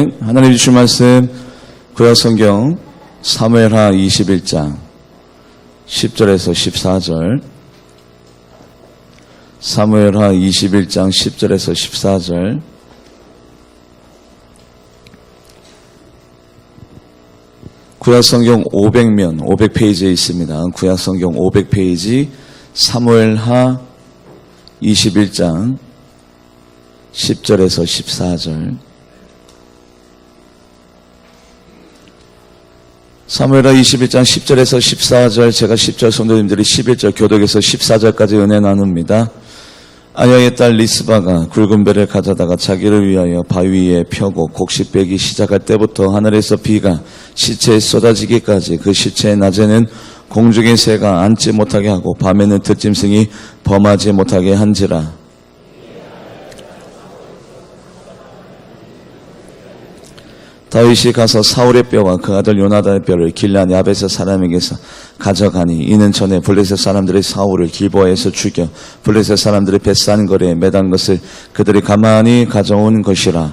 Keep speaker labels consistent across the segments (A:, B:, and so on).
A: 아멘. 하나님 주신 말씀 구약 성경 사무엘하 21장 10절에서 14절. 사무엘하 21장 10절에서 14절. 구약 성경 500면 500페이지에 있습니다. 구약 성경 500페이지 사무엘하 21장 10절에서 14절. 사무엘하 21장 10절에서 14절, 제가 10절, 성도님들이 11절, 교독에서 14절까지 은혜 나눕니다. 아야의 딸 리스바가 굵은 배를 가져다가 자기를 위하여 바위 위에 펴고 곡식 빼기 시작할 때부터 하늘에서 비가 시체에 쏟아지기까지 그 시체의 낮에는 공중의 새가 앉지 못하게 하고 밤에는 들짐승이 범하지 못하게 한지라. 다윗이 가서 사울의 뼈와 그 아들 요나단의 뼈를 길앗 야벳의 사람에게서 가져가니 이는 전에 블레셋 사람들이 사울을 길보아에서 죽여 블레셋 사람들이 벳산거리에 매단 것을 그들이 가만히 가져온 것이라.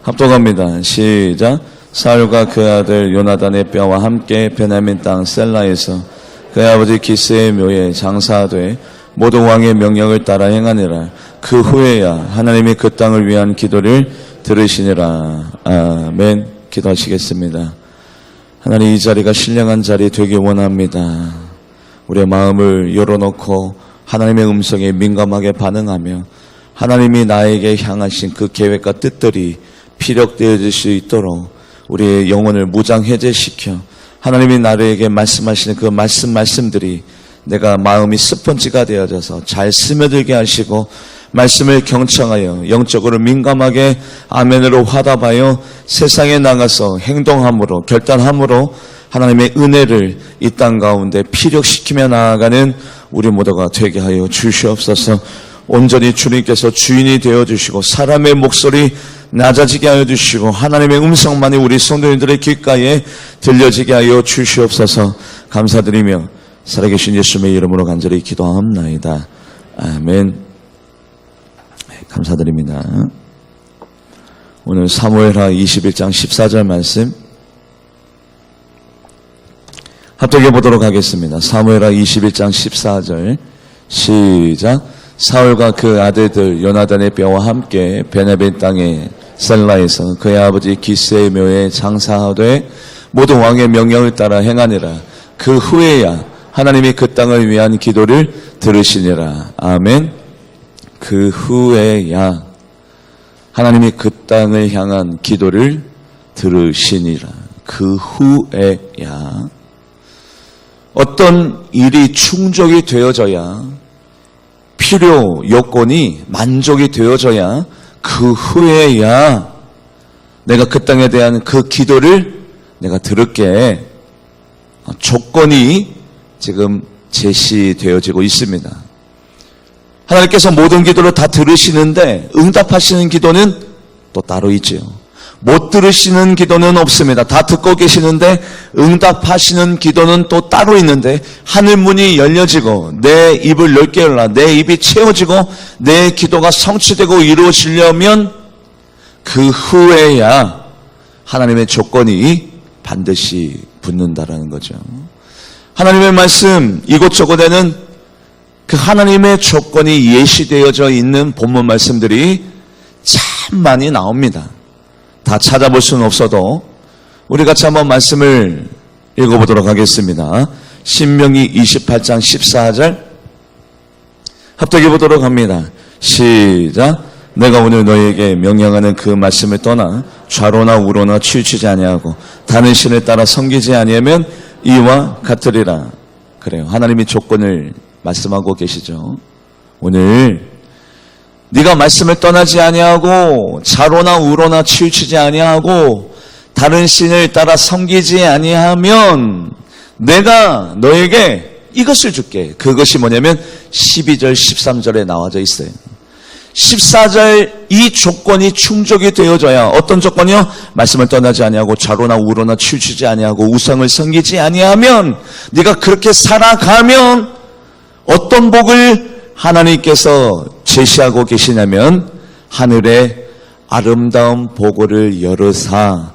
A: 합독합니다. 시작. 사울과 그 아들 요나단의 뼈와 함께 베냐민 땅 셀라에서 그의 아버지 기스의 묘에 장사하되 모든 왕의 명령을 따라 행하니라. 그 후에야 하나님이 그 땅을 위한 기도를 들으시니라. 아멘. 기도하시겠습니다. 하나님, 이 자리가 신령한 자리 되길 원합니다. 우리의 마음을 열어놓고 하나님의 음성에 민감하게 반응하며 하나님이 나에게 향하신 그 계획과 뜻들이 피력되어질 수 있도록 우리의 영혼을 무장해제시켜 하나님이 나에게 말씀하시는 그 말씀들이 내가 마음이 스펀지가 되어져서 잘 스며들게 하시고 말씀을 경청하여 영적으로 민감하게 아멘으로 화답하여 세상에 나가서 행동함으로 결단함으로 하나님의 은혜를 이 땅 가운데 피력시키며 나아가는 우리 모두가 되게 하여 주시옵소서. 온전히 주님께서 주인이 되어주시고 사람의 목소리 낮아지게 하여 주시고 하나님의 음성만이 우리 성도님들의 귓가에 들려지게 하여 주시옵소서. 감사드리며 살아계신 예수님의 이름으로 간절히 기도하옵나이다. 아멘. 감사드립니다. 오늘 사무엘하 21장 14절 말씀 합독해 보도록 하겠습니다. 사무엘하 21장 14절 시작. 사울과 그 아들들 요나단의 뼈와 함께 베냐민 땅의 셀라에서 그의 아버지 기스의 묘에 장사하되 모든 왕의 명령을 따라 행하니라. 그 후에야 하나님이 그 땅을 위한 기도를 들으시니라. 아멘. 그 후에야 하나님이 그 땅을 향한 기도를 들으시니라. 그 후에야 어떤 일이 충족이 되어져야, 필요 요건이 만족이 되어져야 그 후에야 내가 그 땅에 대한 그 기도를 내가 들을게. 조건이 지금 제시되어지고 있습니다. 하나님께서 모든 기도를 다 들으시는데 응답하시는 기도는 또 따로 있죠. 못 들으시는 기도는 없습니다. 다 듣고 계시는데 응답하시는 기도는 또 따로 있는데, 하늘 문이 열려지고 내 입을 넓게 열라 내 입이 채워지고 내 기도가 성취되고 이루어지려면 그 후에야 하나님의 조건이 반드시 붙는다라는 거죠. 하나님의 말씀 이곳저곳에는 그 하나님의 조건이 예시되어져 있는 본문 말씀들이 참 많이 나옵니다. 다 찾아볼 수는 없어도 우리 같이 한번 말씀을 읽어보도록 하겠습니다. 신명기 28장 14절 합독해 보도록 합니다. 시작. 내가 오늘 너희에게 명령하는 그 말씀을 떠나 좌로나 우로나 치우치지 아니하고 다른 신을 따라 섬기지 아니하면 이와 같으리라. 그래요. 하나님이 조건을 말씀하고 계시죠. 오늘 네가 말씀을 떠나지 아니하고 좌로나 우로나 치우치지 아니하고 다른 신을 따라 섬기지 아니하면 내가 너에게 이것을 줄게. 그것이 뭐냐면 12절 13절에 나와져 있어요. 14절 이 조건이 충족이 되어져야, 어떤 조건이요? 말씀을 떠나지 아니하고 좌로나 우로나 치우치지 아니하고 우상을 섬기지 아니하면, 네가 그렇게 살아가면 어떤 복을 하나님께서 제시하고 계시냐면 하늘에 아름다운 보고를 열으사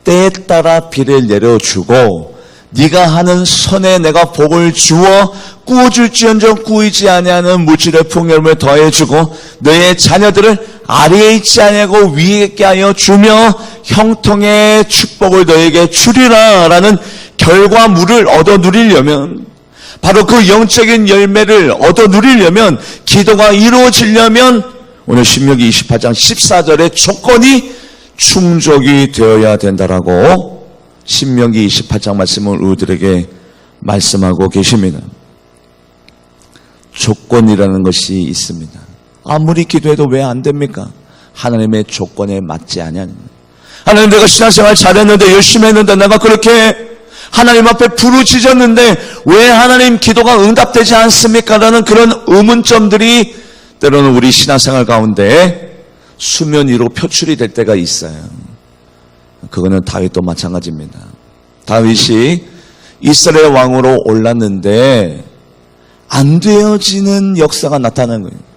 A: 때에 따라 비를 내려주고 네가 하는 선에 내가 복을 주어 꾸어줄지언정 꾸이지 아니하는 물질의 풍요를 더해주고 너의 자녀들을 아래에 있지 아니하고 위에 있게 하여 주며 형통의 축복을 너에게 주리라 라는 결과물을 얻어 누리려면, 바로 그 영적인 열매를 얻어 누리려면, 기도가 이루어지려면 오늘 신명기 28장 14절의 조건이 충족이 되어야 된다라고 신명기 28장 말씀을 우리들에게 말씀하고 계십니다. 조건이라는 것이 있습니다. 아무리 기도해도 왜 안 됩니까? 하나님의 조건에 맞지 않냐는. 하나님, 내가 신앙생활 잘했는데, 열심히 했는데, 내가 그렇게 하나님 앞에 부르짖었는데 왜 하나님 기도가 응답되지 않습니까? 라는 그런 의문점들이 때로는 우리 신앙생활 가운데 수면 위로 표출이 될 때가 있어요. 그거는 다윗도 마찬가지입니다. 다윗이 이스라엘 왕으로 올랐는데 안 되어지는 역사가 나타나는 거예요.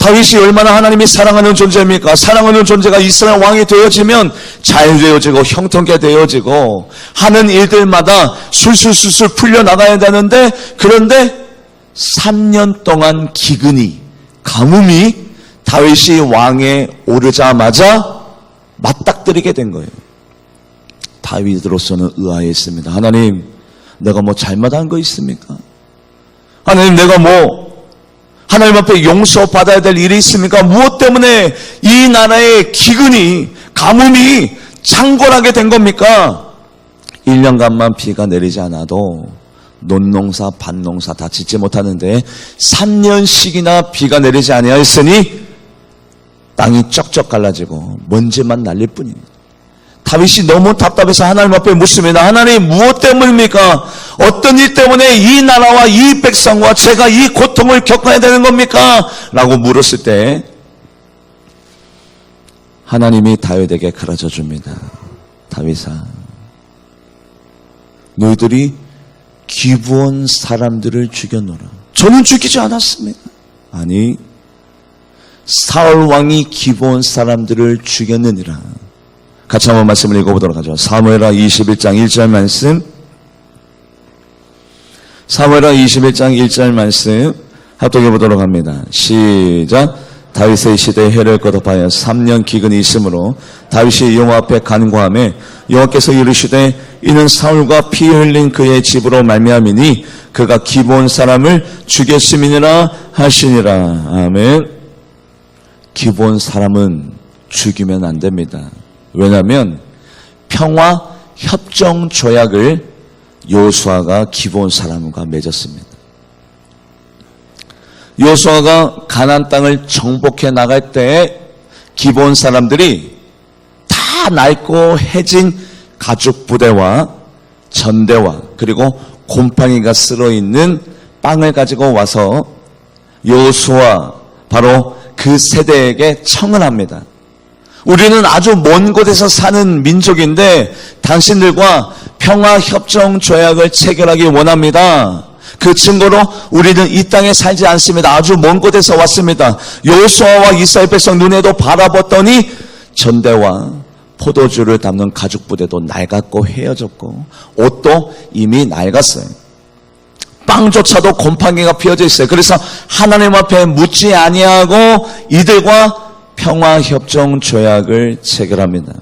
A: 다윗이 얼마나 하나님이 사랑하는 존재입니까? 사랑하는 존재가 이스라엘 왕이 되어지면 잘 되어지고 형통케 되어지고 하는 일들마다 술술술술 풀려나가야 되는데, 그런데 3년 동안 기근이, 가뭄이 다윗이 왕에 오르자마자 맞닥뜨리게 된 거예요. 다윗으로서는 의아했습니다. 하나님, 내가 뭐 잘못한 거 있습니까? 하나님, 내가 뭐 하나님 앞에 용서받아야 될 일이 있습니까? 무엇 때문에 이 나라의 기근이, 가뭄이 창궐하게 된 겁니까? 1년간만 비가 내리지 않아도 논농사, 밭농사 다 짓지 못하는데 3년씩이나 비가 내리지 아니하였으니 땅이 쩍쩍 갈라지고 먼지만 날릴 뿐입니다. 다윗이 너무 답답해서 하나님 앞에 묻습니다. 하나님, 무엇 때문입니까? 어떤 일 때문에 이 나라와 이 백성과 제가 이 고통을 겪어야 되는 겁니까? 라고 물었을 때 하나님이 다윗에게 가르쳐 줍니다. 다윗아, 너희들이 기브온 사람들을 죽였노라. 저는 죽이지 않았습니다. 아니, 사울 왕이 기브온 사람들을 죽였느니라. 같이 한번 말씀을 읽어보도록 하죠. 사무엘하 21장 1절 말씀, 사무엘하 21장 1절 말씀 합독해 보도록 합니다. 시작. 다윗의 시대에 해를 거듭하여 3년 기근이 있으므로 다윗이 여호와 앞에 간구하며 여호와께서 이르시되 이는 사울과 피 흘린 그의 집으로 말미암이니 그가 기브온 사람을 죽였음이니라 하시니라. 아멘. 기브온 사람은 죽이면 안 됩니다. 왜냐하면 평화 협정 조약을 여호수아가 기브온 사람과 맺었습니다. 여호수아가 가나안 땅을 정복해 나갈 때 기브온 사람들이 다 낡고 해진 가죽 부대와 전대와 그리고 곰팡이가 쓸어 있는 빵을 가지고 와서 여호수아, 바로 그 세대에게 청을 합니다. 우리는 아주 먼 곳에서 사는 민족인데 당신들과 평화협정 조약을 체결하기 원합니다. 그 증거로 우리는 이 땅에 살지 않습니다. 아주 먼 곳에서 왔습니다. 여호수아와 이스라엘 백성 눈에도 바라봤더니 전대와 포도주를 담는 가죽 부대도 낡았고 헤어졌고 옷도 이미 낡았어요. 빵조차도 곰팡이가 피어져 있어요. 그래서 하나님 앞에 묻지 아니하고 이들과 평화협정 조약을 체결합니다.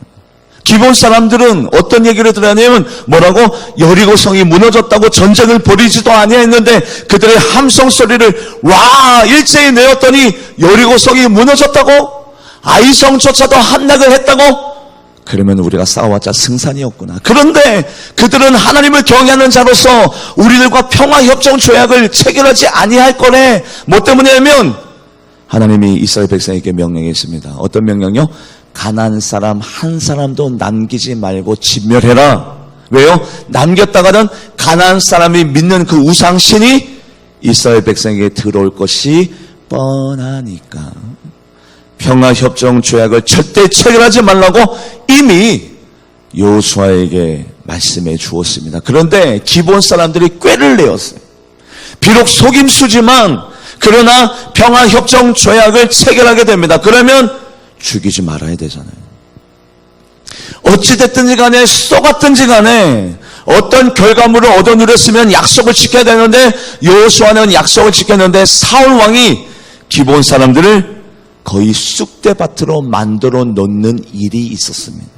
A: 기브온 사람들은 어떤 얘기를 들었냐면 뭐라고? 여리고성이 무너졌다고 전쟁을 벌이지도 아니했는데 그들의 함성 소리를 와 일제히 내었더니 여리고성이 무너졌다고? 아이성조차도 함락을 했다고? 그러면 우리가 싸워봤자 승산이었구나. 그런데 그들은 하나님을 경외하는 자로서 우리들과 평화협정 조약을 체결하지 아니할 거래. 뭐 때문이냐면 하나님이 이스라엘 백성에게 명령했습니다. 어떤 명령이요? 가나안 사람 한 사람도 남기지 말고 진멸해라. 왜요? 남겼다가는 가나안 사람이 믿는 그 우상신이 이스라엘 백성에게 들어올 것이 뻔하니까 평화협정 조약을 절대 체결하지 말라고 이미 여호수아에게 말씀해 주었습니다. 그런데 기브온 사람들이 꾀를 내었어요. 비록 속임수지만 그러나 평화협정 조약을 체결하게 됩니다. 그러면 죽이지 말아야 되잖아요. 어찌됐든지 간에 쏘갔든지 간에 어떤 결과물을 얻어 누렸으면 약속을 지켜야 되는데 여호수아는 약속을 지켰는데 사울 왕이 기브온 사람들을 거의 쑥대밭으로 만들어 놓는 일이 있었습니다.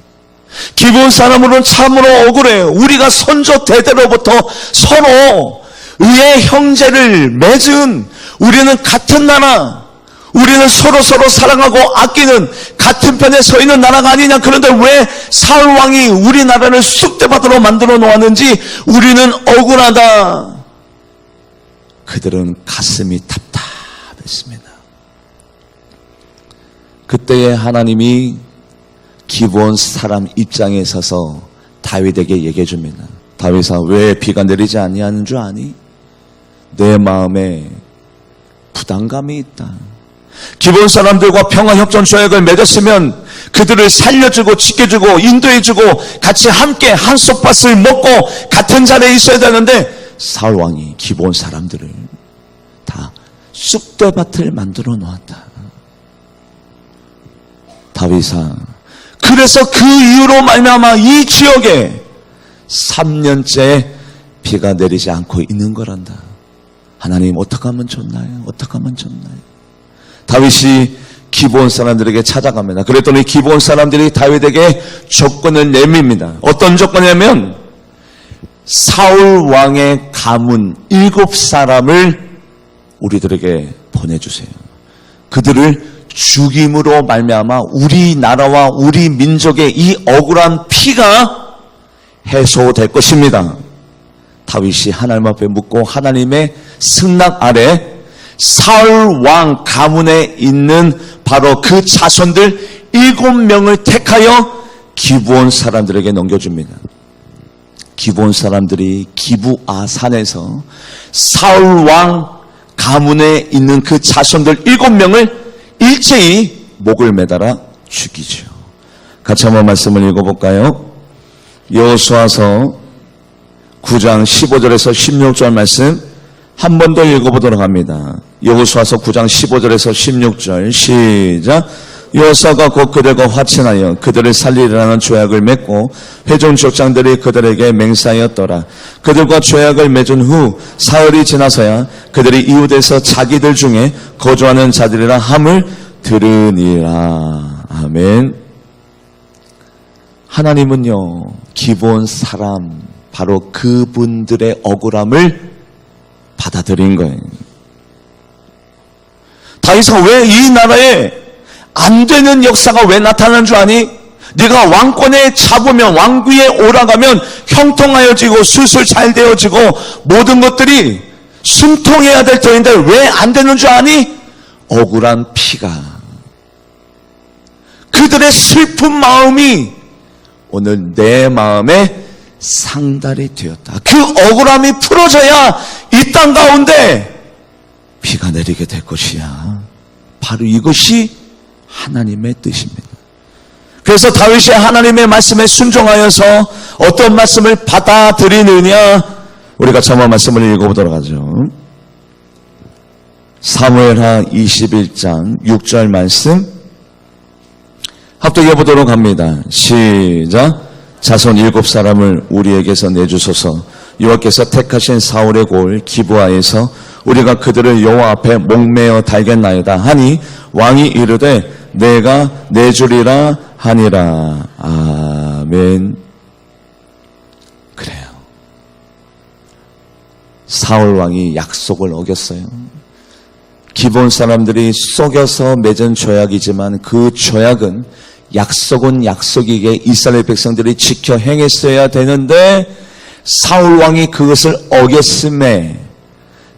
A: 기브온 사람으로는 참으로 억울해요. 우리가 선조 대대로부터 서로 의의 형제를 맺은, 우리는 같은 나라, 우리는 서로 사랑하고 아끼는 같은 편에 서 있는 나라가 아니냐. 그런데 왜 사울 왕이 우리나라를 쑥대밭으로 만들어 놓았는지 우리는 억울하다. 그들은 가슴이 답답했습니다. 그때에 하나님이 기브온 사람 입장에 서서 다윗에게 얘기해 줍니다. 다윗아, 왜 비가 내리지 아니하는 줄 아니? 내 마음에 부담감이 있다. 기브온 사람들과 평화협정 조약을 맺었으면 그들을 살려주고 지켜주고 인도해주고 같이 함께 한솥밥을 먹고 같은 자리에 있어야 되는데 사울 왕이 기브온 사람들을 다 쑥대밭을 만들어 놓았다. 다윗아, 그래서 그 이유로 말미암아 이 지역에 3년째 비가 내리지 않고 있는 거란다. 하나님, 어떻게 하면 좋나요? 어떻게 하면 좋나요? 다윗이 기브온 사람들에게 찾아갑니다. 그랬더니 기브온 사람들이 다윗에게 조건을 내밉니다. 어떤 조건이냐면 사울 왕의 가문 7사람을 우리들에게 보내주세요. 그들을 죽임으로 말미암아 우리나라와 우리 민족의 이 억울한 피가 해소될 것입니다. 다윗이 하나님 앞에 묻고 하나님의 승낙 아래 사울 왕 가문에 있는 바로 그 자손들 7명을 택하여 기브온 사람들에게 넘겨줍니다. 기브온 사람들이 기브아 산에서 사울 왕 가문에 있는 그 자손들 7명을 일제히 목을 매달아 죽이죠. 같이 한번 말씀을 읽어볼까요? 여호수아서 9장 15절에서 16절 말씀 한 번 더 읽어보도록 합니다. 여호수아서 9장 15절에서 16절 시작. 여호수아가 곧 그들과 화친하여 그들을 살리라는 조약을 맺고 회중 족장들이 그들에게 맹세하였더라. 그들과 조약을 맺은 후 사흘이 지나서야 그들이 이웃에서 자기들 중에 거주하는 자들이라 함을 들으니라. 아멘. 하나님은요, 기브온 사람, 바로 그분들의 억울함을 받아들인 거예요. 다윗아, 왜 이 나라에 안 되는 역사가 왜 나타나는 줄 아니? 네가 왕권에 잡으면, 왕위에 올라가면 형통하여지고 술술 잘 되어지고 모든 것들이 순통해야 될 터인데 왜 안 되는 줄 아니? 억울한 피가, 그들의 슬픈 마음이 오늘 내 마음에 상달이 되었다. 그 억울함이 풀어져야 이 땅 가운데 비가 내리게 될 것이야. 바로 이것이 하나님의 뜻입니다. 그래서 다윗이 하나님의 말씀에 순종하여서 어떤 말씀을 받아들이느냐, 우리가 한번 말씀을 읽어보도록 하죠. 사무엘하 21장 6절 말씀 합독해 보도록 합니다. 시작. 자손 7사람을 우리에게서 내주소서. 여호와께서 택하신 사울의 고을 기브아에서 우리가 그들을 여호와 앞에 목매어 달겠나이다 하니 왕이 이르되 내가 내주리라 하니라. 아멘. 그래요. 사울 왕이 약속을 어겼어요. 기브온 사람들이 속여서 맺은 조약이지만 그 조약은 약속은 약속이게 이스라엘 백성들이 지켜 행했어야 되는데 사울 왕이 그것을 어겼음에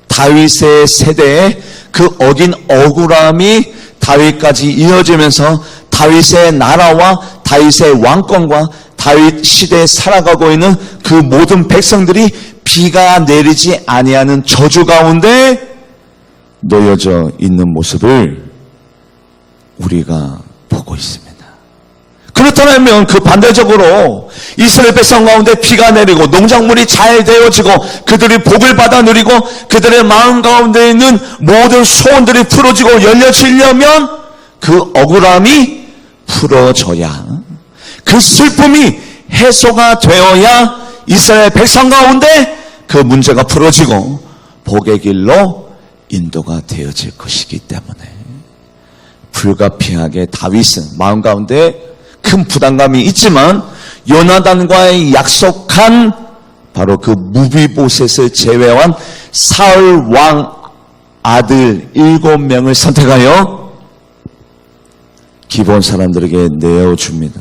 A: 다윗의 세대에 그 어긴 억울함이 다윗까지 이어지면서 다윗의 나라와 다윗의 왕권과 다윗 시대에 살아가고 있는 그 모든 백성들이 비가 내리지 아니하는 저주 가운데 놓여져 있는 모습을 우리가 보고 있습니다. 그렇다면 그 반대적으로 이스라엘 백성 가운데 비가 내리고 농작물이 잘 되어지고 그들이 복을 받아 누리고 그들의 마음 가운데 있는 모든 소원들이 풀어지고 열려지려면 그 억울함이 풀어져야, 그 슬픔이 해소가 되어야 이스라엘 백성 가운데 그 문제가 풀어지고 복의 길로 인도가 되어질 것이기 때문에 불가피하게 다윗은 마음 가운데 큰 부담감이 있지만 요나단과의 약속한 바로 그 무비보셋을 제외한 사울 왕 아들 7명을 선택하여 기브온 사람들에게 내어줍니다.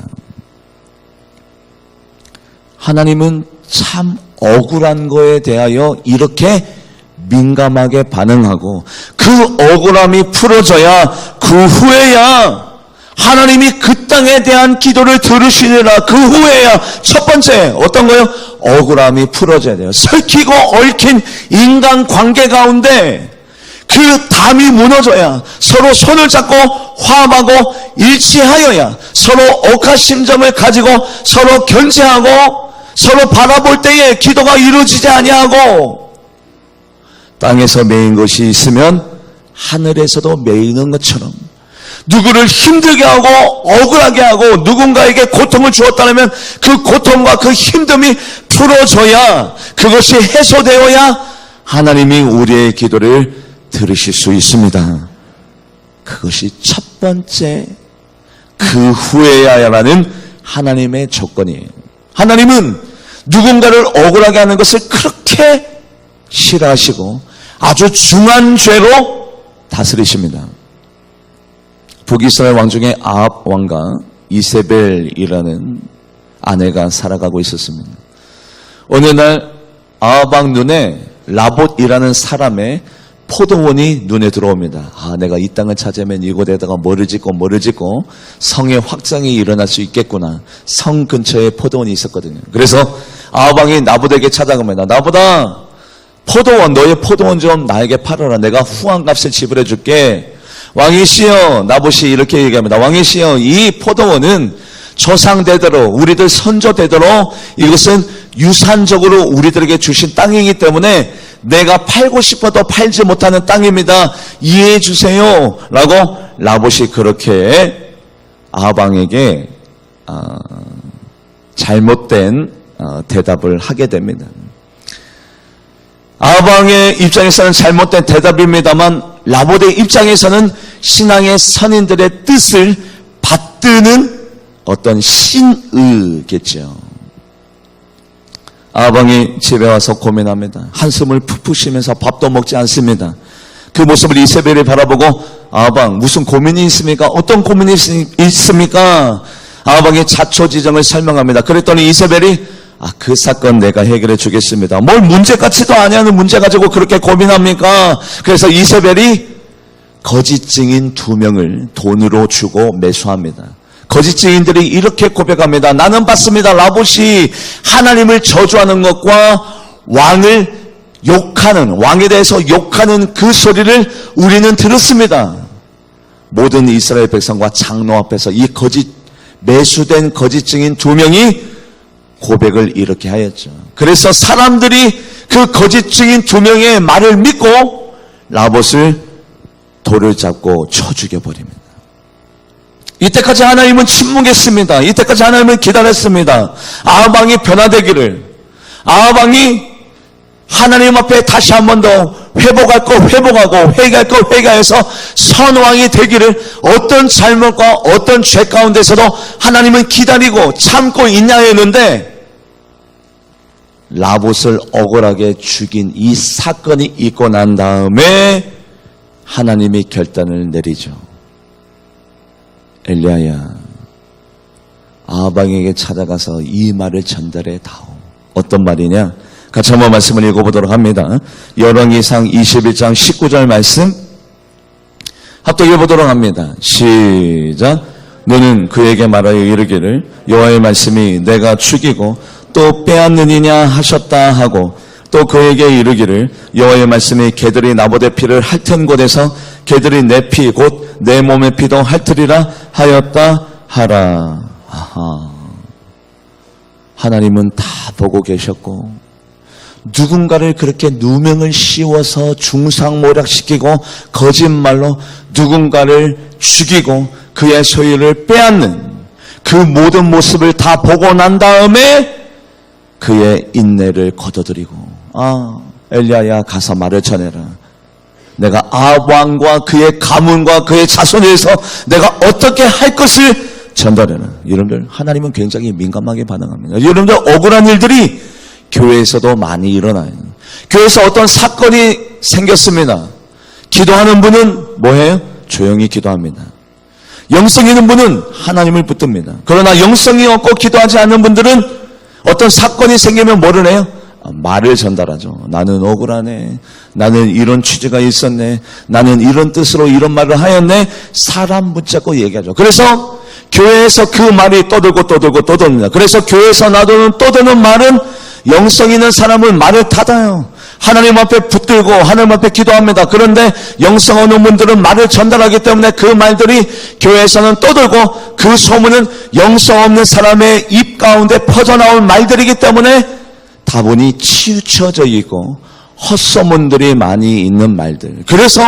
A: 하나님은 참 억울한 거에 대하여 이렇게 민감하게 반응하고 그 억울함이 풀어져야 그 후에야 하나님이 그 땅에 대한 기도를 들으시느라 그 후에야 첫 번째 어떤 거요? 억울함이 풀어져야 돼요. 설키고 얽힌 인간관계 가운데 그 담이 무너져야 서로 손을 잡고 화합하고 일치하여야 서로 억하심정을 가지고 서로 견제하고 서로 바라볼 때에 기도가 이루어지지 아니하고 땅에서 매인 것이 있으면 하늘에서도 매이는 것처럼 누구를 힘들게 하고 억울하게 하고 누군가에게 고통을 주었다면 그 고통과 그 힘듦이 풀어져야 그것이 해소되어야 하나님이 우리의 기도를 들으실 수 있습니다. 그것이 첫 번째 그 후에야라는 하나님의 조건이에요. 하나님은 누군가를 억울하게 하는 것을 그렇게 싫어하시고 아주 중한 죄로 다스리십니다. 북이스라엘 왕 중에 아합 왕과 이세벨이라는 아내가 살아가고 있었습니다. 어느 날 아합 왕 눈에 라봇이라는 사람의 포도원이 눈에 들어옵니다. 내가 이 땅을 차지하면 이곳에다가 뭐를 짓고 성의 확장이 일어날 수 있겠구나. 성 근처에 포도원이 있었거든요. 그래서 아합 왕이 나봇에게 찾아갑니다. 나보다 포도원, 너의 포도원 좀 나에게 팔아라. 내가 후한값을 지불해 줄게. 왕이시여, 나봇이 이렇게 얘기합니다. 왕이시여, 이 포도원은 조상대대로 우리들 선조대대로 이것은 유산적으로 우리들에게 주신 땅이기 때문에 내가 팔고 싶어도 팔지 못하는 땅입니다. 이해해 주세요. 라고 라봇이 그렇게 아합 왕에게 잘못된 대답을 하게 됩니다. 아합 왕의 입장에서는 잘못된 대답입니다만 라봇의 입장에서는 신앙의 선인들의 뜻을 받드는 어떤 신의겠죠. 아합 왕이 집에 와서 고민합니다. 한숨을 푹푹 쉬면서 밥도 먹지 않습니다. 그 모습을 이세벨이 바라보고 아합 왕 무슨 고민이 있습니까? 어떤 고민이 있습니까? 아합 왕이 자초지정을 설명합니다. 그랬더니 이세벨이 그 사건 내가 해결해 주겠습니다. 뭘 문제 같지도 아니하는 문제 가지고 그렇게 고민합니까? 그래서 이세벨이 거짓 증인 2명을 돈으로 주고 매수합니다. 거짓 증인들이 이렇게 고백합니다. 나는 봤습니다. 라봇이 하나님을 저주하는 것과 왕을 욕하는, 왕에 대해서 욕하는 그 소리를 우리는 들었습니다. 모든 이스라엘 백성과 장로 앞에서 이 매수된 거짓 증인 2명이 고백을 이렇게 하였죠. 그래서 사람들이 그 거짓 증인 2명의 말을 믿고 라봇을 돌을 잡고 쳐 죽여버립니다. 이때까지 하나님은 침묵했습니다. 이때까지 하나님은 기다렸습니다. 아합 왕이 변화되기를, 아합 왕이 하나님 앞에 다시 한 번 더 회복할 거 회복하고 회개할 거 회개해서 선왕이 되기를 어떤 잘못과 어떤 죄 가운데서도 하나님은 기다리고 참고 있냐 했는데 라봇을 억울하게 죽인 이 사건이 있고 난 다음에 하나님이 결단을 내리죠. 엘리야야, 아합 왕에게 찾아가서 이 말을 전달해 다오. 어떤 말이냐? 같이 한번 말씀을 읽어보도록 합니다. 열왕기상 21장 19절 말씀 합독해 보도록 합니다. 시작. 너는 그에게 말하여 이르기를 여호와의 말씀이 내가 죽이고 또 빼앗느니냐 하셨다 하고 또 그에게 이르기를 여호와의 말씀이 개들이 나봇의 피를 핥은 곳에서 개들이 내 피 곧 내 몸의 피도 핥으리라 하였다 하라. 하나님은 다 보고 계셨고 누군가를 그렇게 누명을 씌워서 중상모략시키고 거짓말로 누군가를 죽이고 그의 소유를 빼앗는 그 모든 모습을 다 보고 난 다음에 그의 인내를 거둬들이고 엘리야야 가서 말을 전해라. 내가 아합 왕과 그의 가문과 그의 자손에 의해서 내가 어떻게 할 것을 전달해라. 여러분들 하나님은 굉장히 민감하게 반응합니다. 여러분들 억울한 일들이 교회에서도 많이 일어나요. 교회에서 어떤 사건이 생겼습니다. 기도하는 분은 뭐해요? 조용히 기도합니다. 영성이 있는 분은 하나님을 붙듭니다. 그러나 영성이 없고 기도하지 않는 분들은 어떤 사건이 생기면 뭐를 해요? 말을 전달하죠. 나는 억울하네. 나는 이런 취지가 있었네. 나는 이런 뜻으로 이런 말을 하였네. 사람 붙잡고 얘기하죠. 그래서 교회에서 그 말이 떠돌고 그래서 교회에서 나도는 떠드는 말은 영성 있는 사람은 말을 닫아요. 하나님 앞에 붙들고 하나님 앞에 기도합니다. 그런데 영성 없는 분들은 말을 전달하기 때문에 그 말들이 교회에서는 떠돌고 그 소문은 영성 없는 사람의 입 가운데 퍼져나올 말들이기 때문에 다분히 치우쳐져 있고 헛소문들이 많이 있는 말들. 그래서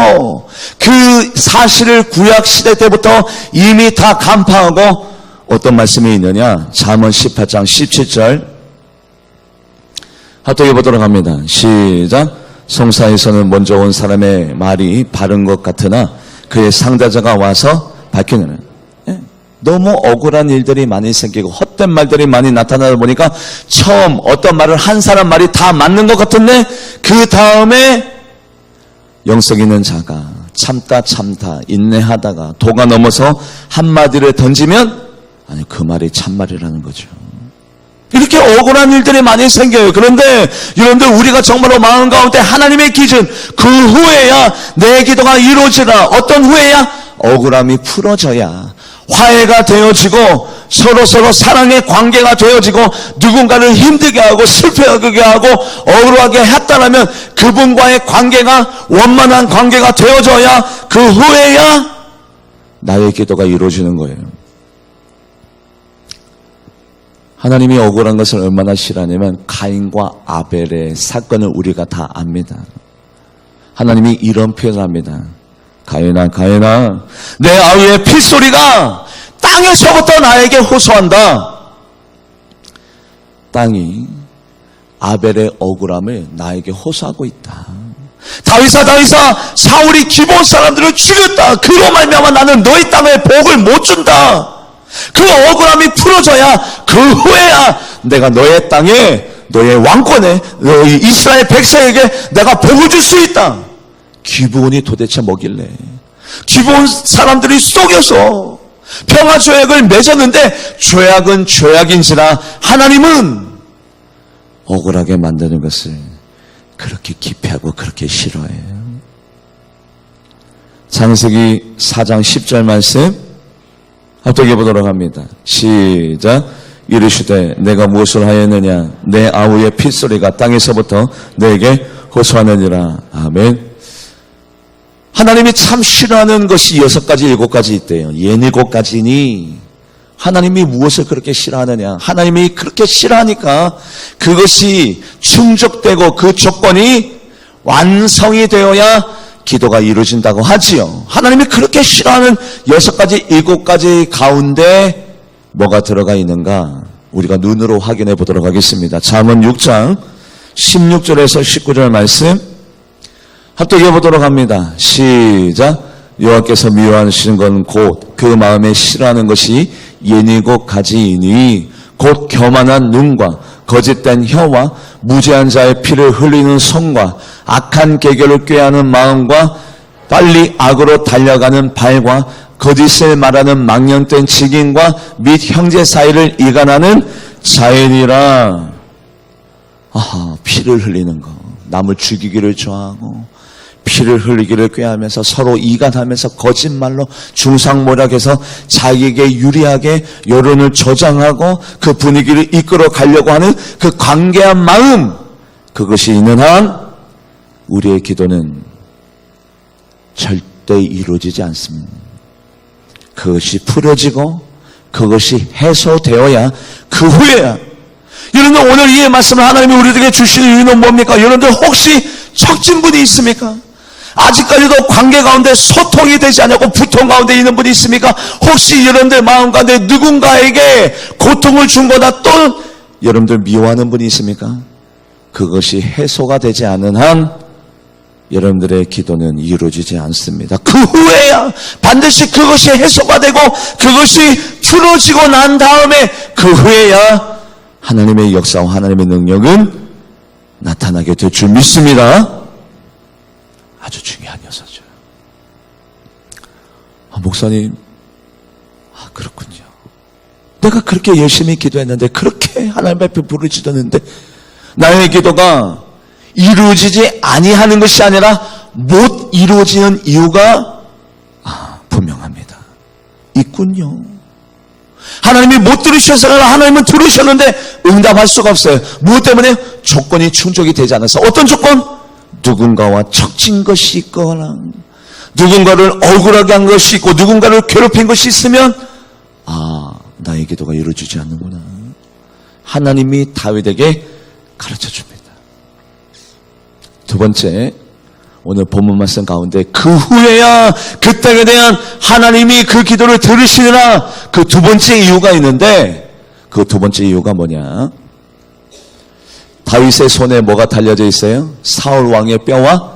A: 그 사실을 구약시대 때부터 이미 다 간파하고 어떤 말씀이 있느냐. 잠언 18장 17절 합독해 보도록 합니다. 시작. 송사에서는 먼저 온 사람의 말이 바른 것 같으나 그의 상대자가 와서 밝히느니라. 너무 억울한 일들이 많이 생기고 헛된 말들이 많이 나타나다 보니까 처음 어떤 말을 한 사람 말이 다 맞는 것 같은데 그 다음에 영성 있는 자가 참다 인내하다가 도가 넘어서 한마디를 던지면 아니 그 말이 참말이라는 거죠. 이렇게 억울한 일들이 많이 생겨요. 그런데 여러분들 우리가 정말로 마음 가운데 하나님의 기준 그 후에야 내 기도가 이루어지라. 어떤 후에야? 억울함이 풀어져야 화해가 되어지고 서로 사랑의 관계가 되어지고 누군가를 힘들게 하고 슬퍼하게 하고 억울하게 했다라면 그분과의 관계가 원만한 관계가 되어져야 그 후에야 나의 기도가 이루어지는 거예요. 하나님이 억울한 것을 얼마나 싫어하냐면 가인과 아벨의 사건을 우리가 다 압니다. 하나님이 이런 표현을 합니다. 가인아 내 아우의 핏소리가 땅에서부터 나에게 호소한다. 땅이 아벨의 억울함을 나에게 호소하고 있다. 다윗아 사울이 기브온 사람들을 죽였다. 그로 말미암아 나는 너희 땅에 복을 못 준다. 그 억울함이 풀어져야 그 후에야 내가 너의 땅에 너의 왕권에 너희 이스라엘 백성에게 내가 복을 줄 수 있다. 기브온이 도대체 뭐길래 기브온 사람들이 속여서 평화 조약을 맺었는데 조약은 조약인지라 하나님은 억울하게 만드는 것을 그렇게 기피하고 그렇게 싫어해요. 창세기 4장 10절 말씀 합독해 보도록 합니다. 시작. 이르시되 내가 무엇을 하였느냐 내 아우의 핏소리가 땅에서부터 내게 호소하느니라. 아멘. 하나님이 참 싫어하는 것이 6가지 7가지 있대요. 7가지니 하나님이 무엇을 그렇게 싫어하느냐. 하나님이 그렇게 싫어하니까 그것이 충족되고 그 조건이 완성이 되어야 기도가 이루어진다고 하지요. 하나님이 그렇게 싫어하는 6가지 7가지 가운데 뭐가 들어가 있는가 우리가 눈으로 확인해 보도록 하겠습니다. 잠언 6장 16절에서 19절 말씀 합독해 보도록 합니다. 시작. 여호와께서 미워하시는 건 곧 그 마음에 싫어하는 것이 7가지이니 곧 교만한 눈과 거짓된 혀와 무죄한 자의 피를 흘리는 손과 악한 계교를 꾀하는 마음과 빨리 악으로 달려가는 발과 거짓을 말하는 망령된 직인과 및 형제 사이를 이간하는 자인이라. 피를 흘리는 거, 남을 죽이기를 좋아하고 피를 흘리기를 꾀하면서 서로 이간하면서 거짓말로 중상모략해서 자기에게 유리하게 여론을 조장하고 그 분위기를 이끌어 가려고 하는 그 관계한 마음, 그것이 있는 한 우리의 기도는 절대 이루어지지 않습니다. 그것이 풀어지고 그것이 해소되어야 그 후에야. 여러분들 오늘 이 말씀을 하나님이 우리들에게 주시는 이유는 뭡니까? 여러분들 혹시 척진 분이 있습니까? 아직까지도 관계 가운데 소통이 되지 않고 부통 가운데 있는 분이 있습니까? 혹시 여러분들 마음 가운데 누군가에게 고통을 준 거다 또 여러분들 미워하는 분이 있습니까? 그것이 해소가 되지 않은 한 여러분들의 기도는 이루어지지 않습니다. 그 후에야 반드시 그것이 해소가 되고 그것이 풀어지고 난 다음에 그 후에야 하나님의 역사와 하나님의 능력은 나타나게 될 줄 믿습니다. 아주 중요한 요소죠. 목사님, 그렇군요. 내가 그렇게 열심히 기도했는데 그렇게 하나님 앞에 부르짖었는데 나의 기도가 이루어지지 아니하는 것이 아니라 못 이루어지는 이유가 분명합니다. 있군요. 하나님이 못 들으셔서 하나님은 들으셨는데 응답할 수가 없어요. 무엇 때문에? 조건이 충족이 되지 않아서. 어떤 조건? 누군가와 척진 것이 있거나 누군가를 억울하게 한 것이 있고 누군가를 괴롭힌 것이 있으면 나의 기도가 이루어지지 않는구나. 하나님이 다윗에게 가르쳐줍니다. 두 번째, 오늘 본문 말씀 가운데 그 후에야 그 땅에 대한 하나님이 그 기도를 들으시느라 그 두 번째 이유가 있는데 그 두 번째 이유가 뭐냐? 다윗의 손에 뭐가 달려져 있어요? 사울 왕의 뼈와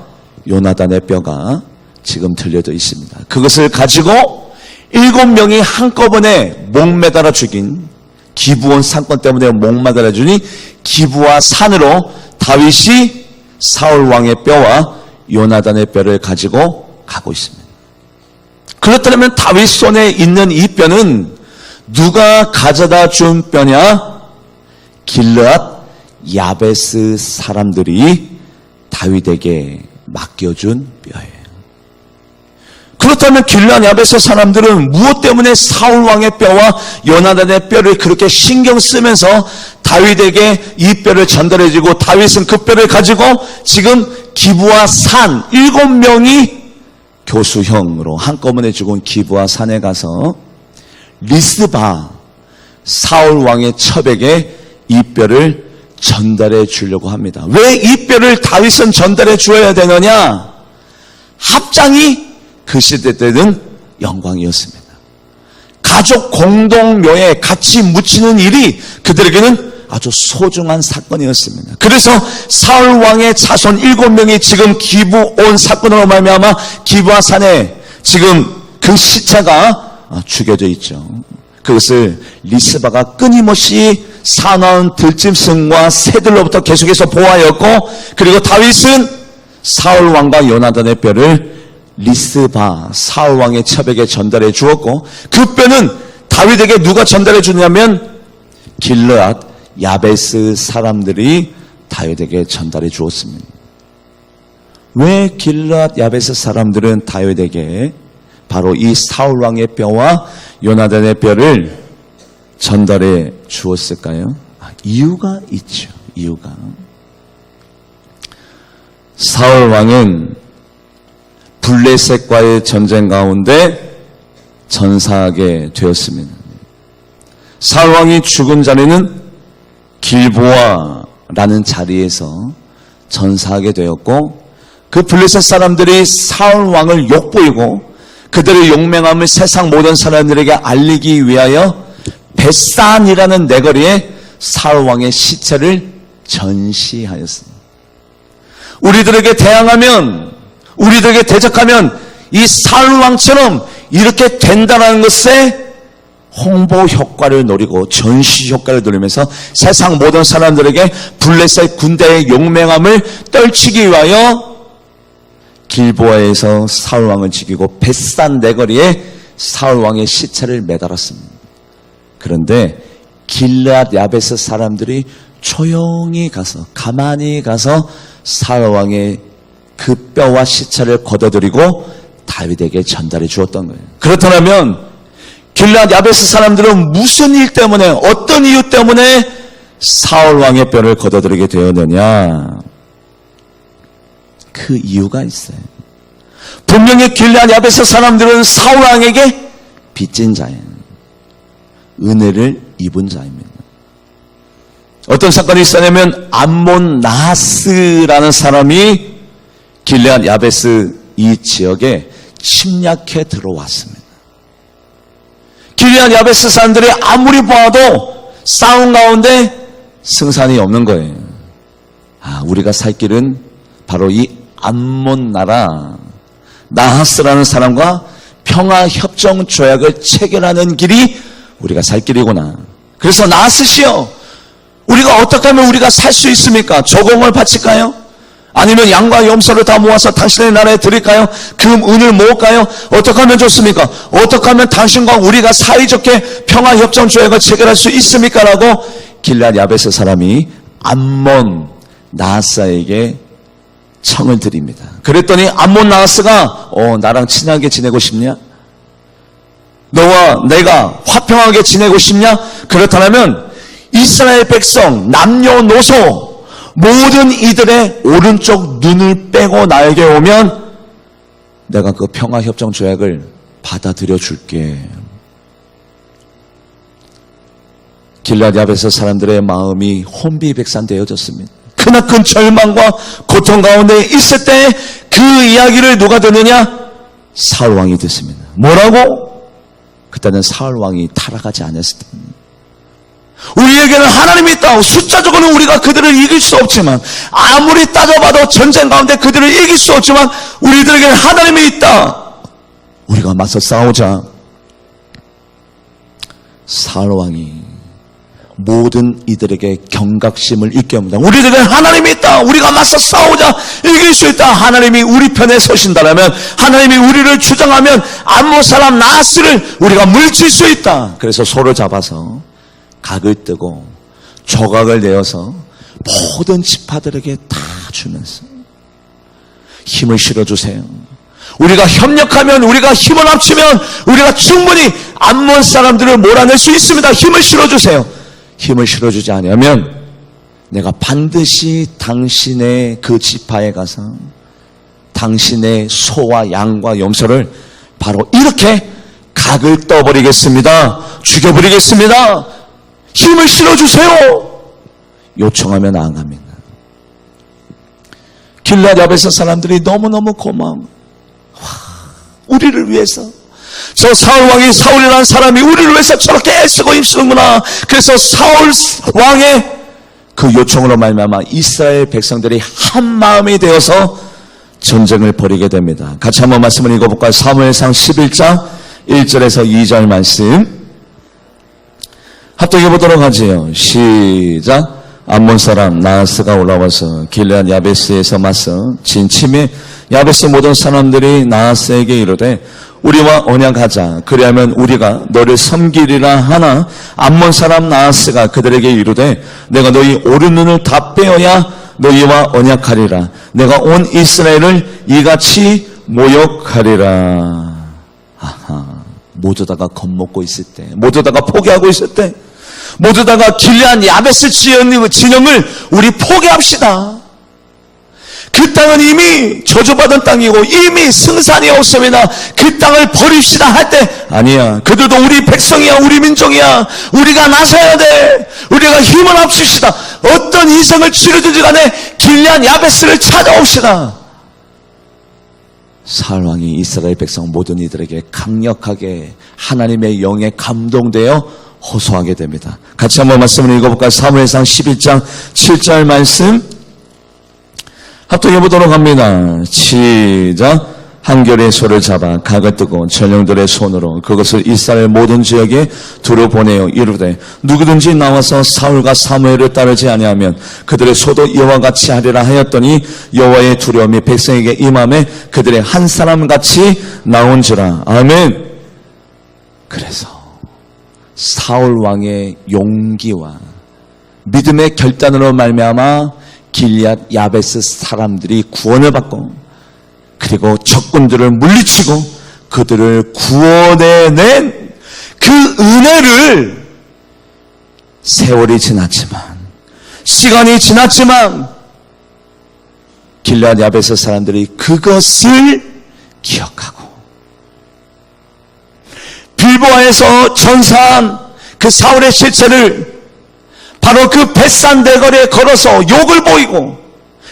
A: 요나단의 뼈가 지금 들려져 있습니다. 그것을 가지고 7명이 한꺼번에 목매달아 죽인 기브온 사건 때문에 목매달아 죽인 기브와 산으로 다윗이 사울 왕의 뼈와 요나단의 뼈를 가지고 가고 있습니다. 그렇다면 다윗 손에 있는 이 뼈는 누가 가져다 준 뼈냐? 길르앗 야베스 사람들이 다윗에게 맡겨준 뼈예요. 그렇다면 길르앗 야베스 사람들은 무엇 때문에 사울 왕의 뼈와 요나단의 뼈를 그렇게 신경 쓰면서 다윗에게 이 뼈를 전달해주고 다윗은 그 뼈를 가지고 지금 기브와 산 7명이 교수형으로 한꺼번에 죽은 기브와 산에 가서 리스바 사울 왕의 첩에게 이 뼈를 전달해 주려고 합니다. 왜 이 뼈를 다윗은 전달해 주어야 되느냐? 합장이 그 시대 때는 영광이었습니다. 가족 공동묘에 같이 묻히는 일이 그들에게는 아주 소중한 사건이었습니다. 그래서 사울 왕의 자손 7명이 지금 기브온 사건으로 말미암아 기브와 산에 지금 그 시체가 죽여져 있죠. 그것을 리스바가 끊임없이 사나운 들짐승과 새들로부터 계속해서 보호하였고, 그리고 다윗은 사울 왕과 요나단의 뼈를 리스바 사울 왕의 첩에게 전달해 주었고, 그 뼈는 다윗에게 누가 전달해 주냐면 길르앗 야베스 사람들이 다윗에게 전달해 주었습니다. 왜 길르앗 야베스 사람들은 다윗에게 바로 이 사울 왕의 뼈와 요나단의 뼈를 전달해 주었을까요? 이유가 있죠. 이유가. 사울 왕은 블레셋과의 전쟁 가운데 전사하게 되었습니다. 사울 왕이 죽은 자리는 길보아라는 자리에서 전사하게 되었고, 그 블레셋 사람들이 사울 왕을 욕보이고 그들의 용맹함을 세상 모든 사람들에게 알리기 위하여 벳산이라는 내거리에 사울 왕의 시체를 전시하였습니다. 우리들에게 대항하면, 우리들에게 대적하면 이 사울 왕처럼 이렇게 된다는 것에 홍보 효과를 노리고 전시 효과를 노리면서 세상 모든 사람들에게 블레셋 군대의 용맹함을 떨치기 위하여 길보아에서 사울 왕을 죽이고 벳산 내거리에 사울 왕의 시체를 매달았습니다. 그런데 길르앗 야베스 사람들이 조용히 가서, 가만히 가서 사울 왕의 그 뼈와 시체를 걷어들이고 다윗에게 전달해 주었던 거예요. 그렇다면 길르앗 야베스 사람들은 무슨 일 때문에, 어떤 이유 때문에 사울 왕의 뼈를 걷어들이게 되었느냐? 그 이유가 있어요. 분명히 길르앗 야베스 사람들은 사울 왕에게 빚진 자예요. 은혜를 입은 자입니다. 어떤 사건이 있었냐면 암몬 나하스라는 사람이 길르앗 야베스 이 지역에 침략해 들어왔습니다. 길르앗 야베스 사람들이 아무리 보아도 싸움 가운데 승산이 없는 거예요. 우리가 살 길은 바로 이 암몬 나라 나하스라는 사람과 평화협정 조약을 체결하는 길이 우리가 살 길이구나. 그래서 나하스시여, 우리가 어떻게 하면 우리가 살 수 있습니까? 조공을 바칠까요? 아니면 양과 염소를 다 모아서 당신의 나라에 드릴까요? 금, 은을 모을까요? 어떻게 하면 좋습니까? 어떻게 하면 당신과 우리가 사이좋게 평화협정 조약을 체결할 수 있습니까? 라고 길르앗 야베스 사람이 암몬 나하스에게 청을 드립니다. 그랬더니 암몬 나하스가 나랑 친하게 지내고 싶냐? 너와 내가 화평하게 지내고 싶냐? 그렇다면 이스라엘 백성 남녀노소 모든 이들의 오른쪽 눈을 빼고 나에게 오면 내가 그 평화협정 조약을 받아들여 줄게. 길르앗 야베스 사람들의 마음이 혼비백산되어졌습니다. 크나큰 절망과 고통 가운데 있을 때 그 이야기를 누가 듣느냐? 사울 왕이 듣습니다. 뭐라고? 그때는 사울 왕이 타락하지 않았을 때입니다. 우리에게는 하나님이 있다. 숫자적으로는 우리가 그들을 이길 수 없지만, 아무리 따져봐도 전쟁 가운데 그들을 이길 수 없지만 우리들에게는 하나님이 있다. 우리가 맞서 싸우자. 사울 왕이 모든 이들에게 경각심을 있게 합니다. 우리들에게는 하나님이 있다. 우리가 맞서 싸우자. 이길 수 있다. 하나님이 우리 편에 서신다라면, 하나님이 우리를 주장하면 암몬 사람 나하스를 우리가 물칠 수 있다. 그래서 소를 잡아서 각을 뜨고 조각을 내어서 모든 지파들에게 다 주면서 힘을 실어주세요. 우리가 협력하면, 우리가 힘을 합치면 우리가 충분히 암몬 사람들을 몰아낼 수 있습니다. 힘을 실어주세요. 힘을 실어주지 않으면 내가 반드시 당신의 그 지파에 가서 당신의 소와 양과 염소를 바로 이렇게 각을 떠버리겠습니다. 죽여버리겠습니다. 힘을 실어주세요. 요청하면 안 갑니다. 길르앗 야베스 사람들이 너무너무 고마워. 우리를 위해서 저 사울 왕이, 사울이라는 사람이 우리를 위해서 저렇게 애쓰고 힘쓰는구나. 그래서 사울 왕의 그 요청으로 말미암아 이스라엘 백성들이 한 마음이 되어서 전쟁을 벌이게 됩니다. 같이 한번 말씀을 읽어볼까요? 사무엘상 11장 1절에서 2절 말씀 합독해 보도록 하지요. 시작. 암몬 사람 나하스가 올라와서 길르앗 야베스에서 맞서 진침에 야베스 모든 사람들이 나하스에게 이르되 우리와 언약하자. 그리하면 우리가 너를 섬기리라 하나 암몬 사람 나하스가 그들에게 이르되 내가 너희 오른 눈을 다 빼어야 너희와 언약하리라. 내가 온 이스라엘을 이같이 모욕하리라. 모두 다가 겁먹고 있을 때, 모두 다가 포기하고 있을 때, 모두 다가 길르앗 야베스 진영을 우리 포기합시다. 그 땅은 이미 저주받은 땅이고 이미 승산이 없습니다. 그 땅을 버립시다 할 때 아니야. 그들도 우리 백성이야. 우리 민족이야. 우리가 나서야 돼. 우리가 힘을 합시다. 어떤 희생을 치르든지 간에 길르앗 야베스를 찾아옵시다. 사울 왕이 이스라엘 백성 모든 이들에게 강력하게 하나님의 영에 감동되어 호소하게 됩니다. 같이 한번 말씀을 읽어볼까요? 사무엘상 11장 7절 말씀 합독해 보도록 합니다. 시작. 한결의 소를 잡아 각을 뜨고 전령들의 손으로 그것을 이스라엘 모든 지역에 두루 보내어 이르되 누구든지 나와서 사울과 사무엘을 따르지 아니하면 그들의 소도 이와 같이 하리라 하였더니 여호와의 두려움이 백성에게 임함에 그들의 한 사람같이 나온지라. 아멘. 그래서 사울 왕의 용기와 믿음의 결단으로 말미암아 길르앗 야베스 사람들이 구원을 받고 그리고 적군들을 물리치고 그들을 구원해낸 그 은혜를 세월이 지났지만, 시간이 지났지만 길르앗 야베스 사람들이 그것을 기억하고 빌보아에서 전사한 그 사울의 실체를 바로 그 벳산 대거리에 걸어서 욕을 보이고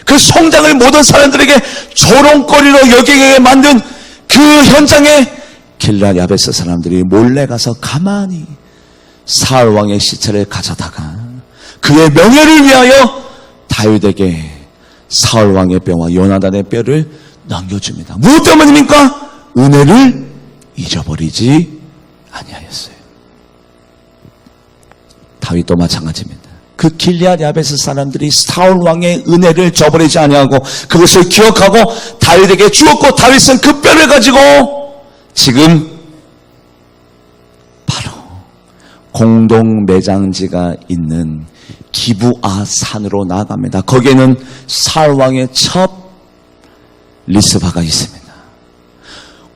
A: 그 성장을 모든 사람들에게 조롱거리로 여기게 만든 그 현장에 길르앗 야베스 사람들이 몰래 가서 가만히 사울 왕의 시체를 가져다가 그의 명예를 위하여 다윗에게 사울 왕의 뼈와 요나단의 뼈를 넘겨줍니다. 무엇 때문입니까? 은혜를 잊어버리지 아니하였어요. 다윗도 마찬가지입니다. 그 길르앗 야베스 사람들이 사울 왕의 은혜를 저버리지 아니하고 그것을 기억하고 다윗에게 주었고, 다윗은 그 뼈를 가지고 지금 바로 공동 매장지가 있는 기브아 산으로 나아갑니다. 거기에는 사울 왕의 첩 리스바가 있습니다.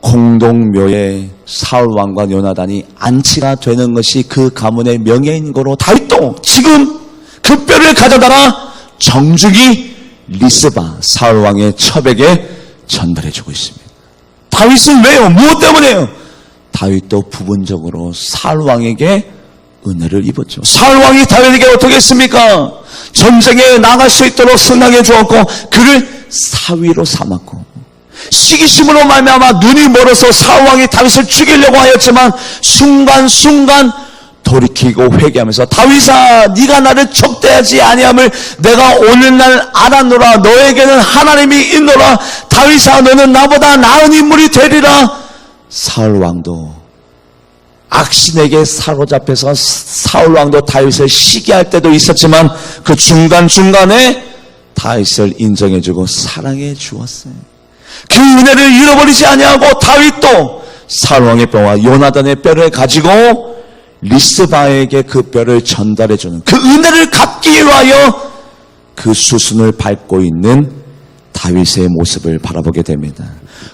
A: 공동묘에 사울 왕과 요나단이 안치가 되는 것이 그 가문의 명예인 거로 다윗도 지금 그 뼈를 가져다가 정중히 리스바 사울 왕의 첩에게 전달해주고 있습니다. 다윗은 왜요? 무엇 때문에요? 다윗도 부분적으로 사울 왕에게 은혜를 입었죠. 사울 왕이 다윗에게 어떻게 했습니까? 전쟁에 나갈 수 있도록 승하게 주었고 그를 사위로 삼았고, 시기심으로 말미암아 눈이 멀어서 사울 왕이 다윗을 죽이려고 하였지만 순간순간 돌이키고 회개하면서 다윗아, 네가 나를 적대하지 아니함을 내가 오늘날 알았노라. 너에게는 하나님이 있노라. 다윗아, 너는 나보다 나은 인물이 되리라. 사울 왕도 악신에게 사로잡혀서 사울 왕도 다윗을 시기할 때도 있었지만 그 중간중간에 다윗을 인정해주고 사랑해 주었어요. 그 은혜를 잃어버리지 아니하고 다윗도 사울 왕의 뼈와 요나단의 뼈를 가지고 리스바에게 그 뼈를 전달해주는 그 은혜를 갚기 위하여 그 수순을 밟고 있는 다윗의 모습을 바라보게 됩니다.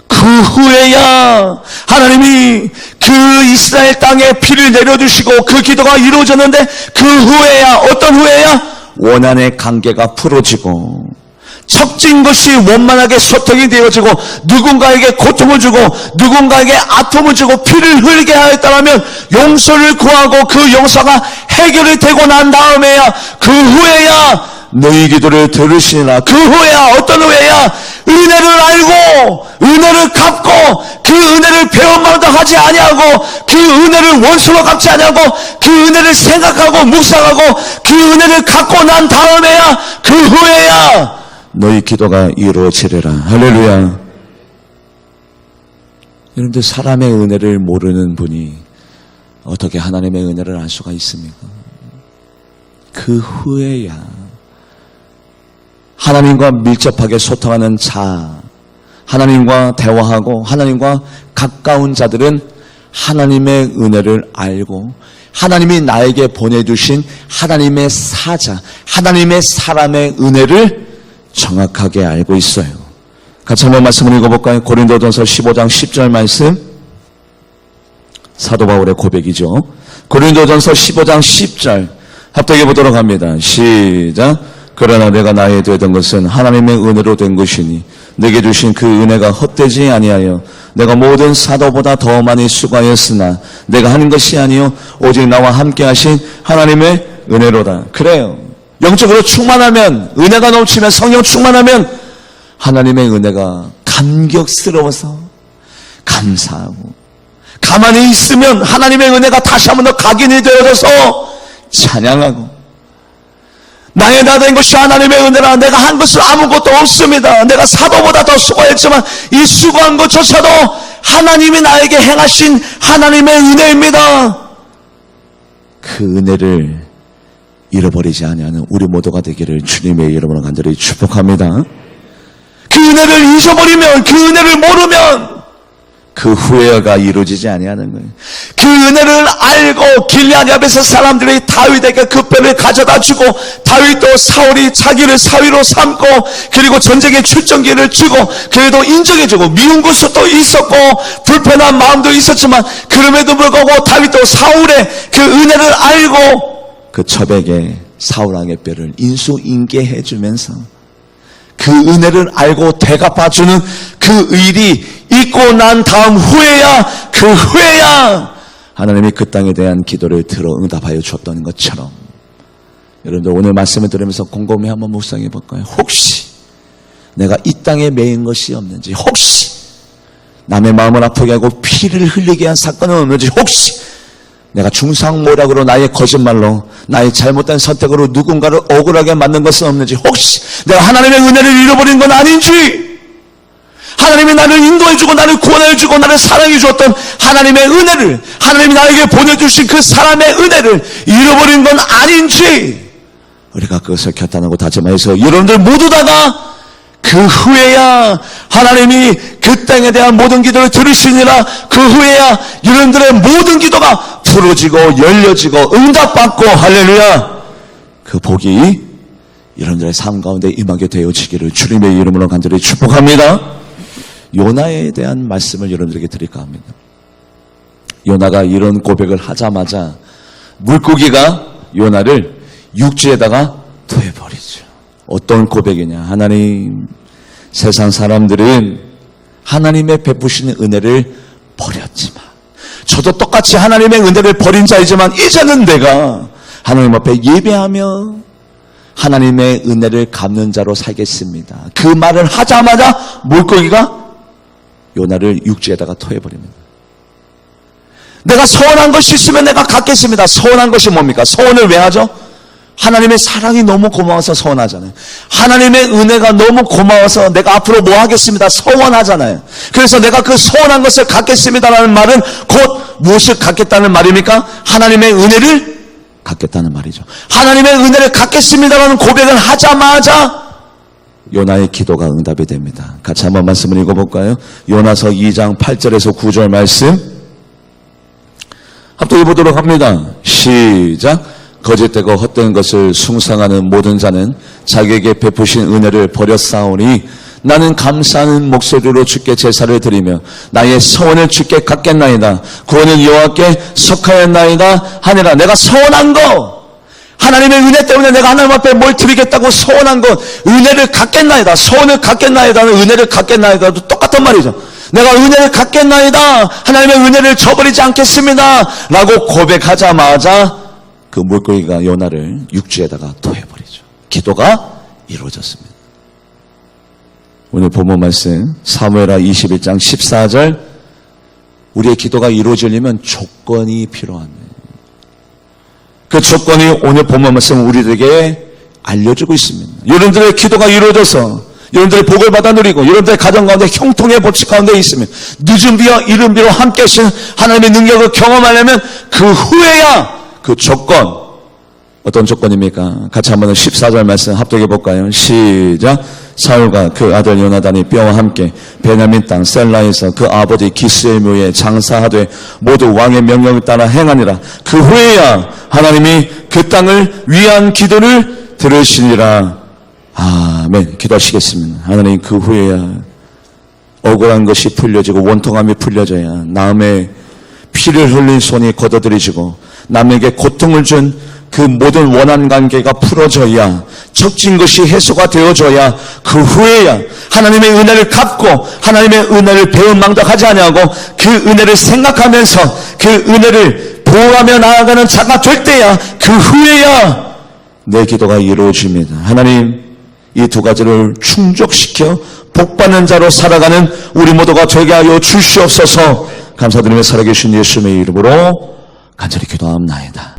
A: 그 후에야 하나님이 그 이스라엘 땅에 피를 내려주시고 그 기도가 이루어졌는데, 그 후에야, 어떤 후에야? 원한의 관계가 풀어지고 척진 것이 원만하게 소통이 되어지고 누군가에게 고통을 주고 누군가에게 아픔을 주고 피를 흘리게 하였다면 용서를 구하고 그 용서가 해결이 되고 난 다음에야, 그 후에야 너희 기도를 들으시니라. 그 후에야, 어떤 후에야? 은혜를 알고 은혜를 갚고 그 은혜를 배움마다 하지 아니하고 그 은혜를 원수로 갚지 아니하고 그 은혜를 생각하고 묵상하고 그 은혜를 갖고 난 다음에야, 그 후에야 너희 기도가 이루어지리라. 할렐루야. 여러분들, 사람의 은혜를 모르는 분이 어떻게 하나님의 은혜를 알 수가 있습니까? 그 후에야 하나님과 밀접하게 소통하는 자, 하나님과 대화하고 하나님과 가까운 자들은 하나님의 은혜를 알고 하나님이 나에게 보내주신 하나님의 사자, 하나님의 사람의 은혜를 정확하게 알고 있어요. 같이 한번 말씀을 읽어볼까요? 고린도전서 15장 10절 말씀, 사도 바울의 고백이죠. 고린도전서 15장 10절 합독해 보도록 합니다. 시작. 그러나 내가 나에 되던 것은 하나님의 은혜로 된 것이니 내게 주신 그 은혜가 헛되지 아니하여 내가 모든 사도보다 더 많이 수고하였으나 내가 하는 것이 아니요 오직 나와 함께 하신 하나님의 은혜로다. 그래요. 영적으로 충만하면, 은혜가 넘치면, 성령 충만하면 하나님의 은혜가 감격스러워서 감사하고, 가만히 있으면 하나님의 은혜가 다시 한 번 더 각인이 되어져서 찬양하고, 나의 나 된 것이 하나님의 은혜라. 내가 한 것은 아무것도 없습니다. 내가 사도보다 더 수고했지만 이 수고한 것조차도 하나님이 나에게 행하신 하나님의 은혜입니다. 그 은혜를 잃어버리지 아니하는 우리 모두가 되기를 주님의 이름으로 간절히 축복합니다. 그 은혜를 잊어버리면, 그 은혜를 모르면 그 후회가 이루어지지 아니하는 거예요. 그 은혜를 알고 길르앗 야베스 사람들이 다윗에게 그 뼈를 가져다 주고, 다윗도 사울이 자기를 사위로 삼고 그리고 전쟁의 출정기를 주고 그래도 인정해주고, 미운 것도 있었고 불편한 마음도 있었지만 그럼에도 불구하고 다윗도 사울의 그 은혜를 알고 그 첩에게 사울 왕의 뼈를 인수인계해 주면서 그 은혜를 알고 대갚아주는 그 일이 있고 난 다음 후에야, 그 후에야 하나님이 그 땅에 대한 기도를 들어 응답하여 줬던 것처럼 여러분들 오늘 말씀을 들으면서 곰곰이 한번 묵상해 볼까요? 혹시 내가 이 땅에 매인 것이 없는지, 혹시 남의 마음을 아프게 하고 피를 흘리게 한 사건은 없는지, 혹시 내가 중상모략으로 나의 거짓말로 나의 잘못된 선택으로 누군가를 억울하게 만든 것은 없는지, 혹시 내가 하나님의 은혜를 잃어버린 건 아닌지, 하나님이 나를 인도해주고 나를 구원해주고 나를 사랑해주었던 하나님의 은혜를, 하나님이 나에게 보내주신 그 사람의 은혜를 잃어버린 건 아닌지 우리가 그것을 결단하고 다짐해서 여러분들 모두 다가 그 후에야 하나님이 그 땅에 대한 모든 기도를 들으시니라. 그 후에야 여러분들의 모든 기도가 풀어지고 열려지고 응답받고 할렐루야, 그 복이 여러분들의 삶 가운데 임하게 되어지기를 주님의 이름으로 간절히 축복합니다. 요나에 대한 말씀을 여러분들에게 드릴까 합니다. 요나가 이런 고백을 하자마자 물고기가 요나를 육지에다가 토해버리죠. 어떤 고백이냐? 하나님, 세상 사람들은 하나님의 베푸시는 은혜를 버렸지만 저도 똑같이 하나님의 은혜를 버린 자이지만 이제는 내가 하나님 앞에 예배하며 하나님의 은혜를 갚는 자로 살겠습니다. 그 말을 하자마자 물고기가 요나를 육지에다가 토해버립니다. 내가 서운한 것이 있으면 내가 갚겠습니다. 서운한 것이 뭡니까? 서운을 왜 하죠? 하나님의 사랑이 너무 고마워서 서운하잖아요. 하나님의 은혜가 너무 고마워서 내가 앞으로 뭐 하겠습니다. 서운하잖아요. 그래서 내가 그 서운한 것을 갖겠습니다라는 말은 곧 무엇을 갖겠다는 말입니까? 하나님의 은혜를 갖겠다는 말이죠. 하나님의 은혜를 갖겠습니다라는 고백을 하자마자 요나의 기도가 응답이 됩니다. 같이 한번 말씀을 읽어볼까요? 요나서 2장 8절에서 9절 말씀 합독해 보도록 합니다. 시작. 거짓되고 헛된 것을 숭상하는 모든 자는 자기에게 베푸신 은혜를 버렸사오니 나는 감사하는 목소리로 주께 제사를 드리며 나의 서원을 주께 갚겠나이다. 구원은 여호와께 속하였나이다 하니라. 내가 서원한 거, 하나님의 은혜 때문에 내가 하나님 앞에 뭘 드리겠다고 서원한 것, 은혜를 갖겠나이다, 서원을 갖겠나이다는 은혜를 갖겠나이다도 똑같은 말이죠. 내가 은혜를 갖겠나이다, 하나님의 은혜를 저버리지 않겠습니다 라고 고백하자마자 그 물고기가 요나를 육지에다가 토해버리죠. 기도가 이루어졌습니다. 오늘 본문 말씀 사무엘하 21장 14절, 우리의 기도가 이루어지려면 조건이 필요합니다. 그 조건이 오늘 본문 말씀 우리들에게 알려주고 있습니다. 여러분들의 기도가 이루어져서 여러분들의 복을 받아 누리고 여러분들의 가정 가운데 형통의 법칙 가운데 있으면 늦은 비와 이른 비로 함께 하신 하나님의 능력을 경험하려면 그 후에야 그 조건, 어떤 조건입니까? 같이 한번 14절 말씀 합독해 볼까요? 시작. 사울과 그 아들 요나단이 뼈와 함께 베냐민 땅 셀라에서 그 아버지 기스의 묘에 장사하되 모두 왕의 명령을 따라 행하니라. 그 후에야 하나님이 그 땅을 위한 기도를 들으시니라. 아멘. 기도하시겠습니다. 하나님, 그 후에야 억울한 것이 풀려지고 원통함이 풀려져야 남의 피를 흘린 손이 걷어들여지고 남에게 고통을 준 그 모든 원한 관계가 풀어져야, 적진 것이 해소가 되어져야 그 후에야 하나님의 은혜를 갚고 하나님의 은혜를 배은망덕하지 아니하고 그 은혜를 생각하면서 그 은혜를 보호하며 나아가는 자가 될 때야, 그 후에야 내 기도가 이루어집니다. 하나님, 이 두 가지를 충족시켜 복받는 자로 살아가는 우리 모두가 되게 하여 주시옵소서. 감사드리며 살아계신 예수님의 이름으로 간절히 기도합나이다.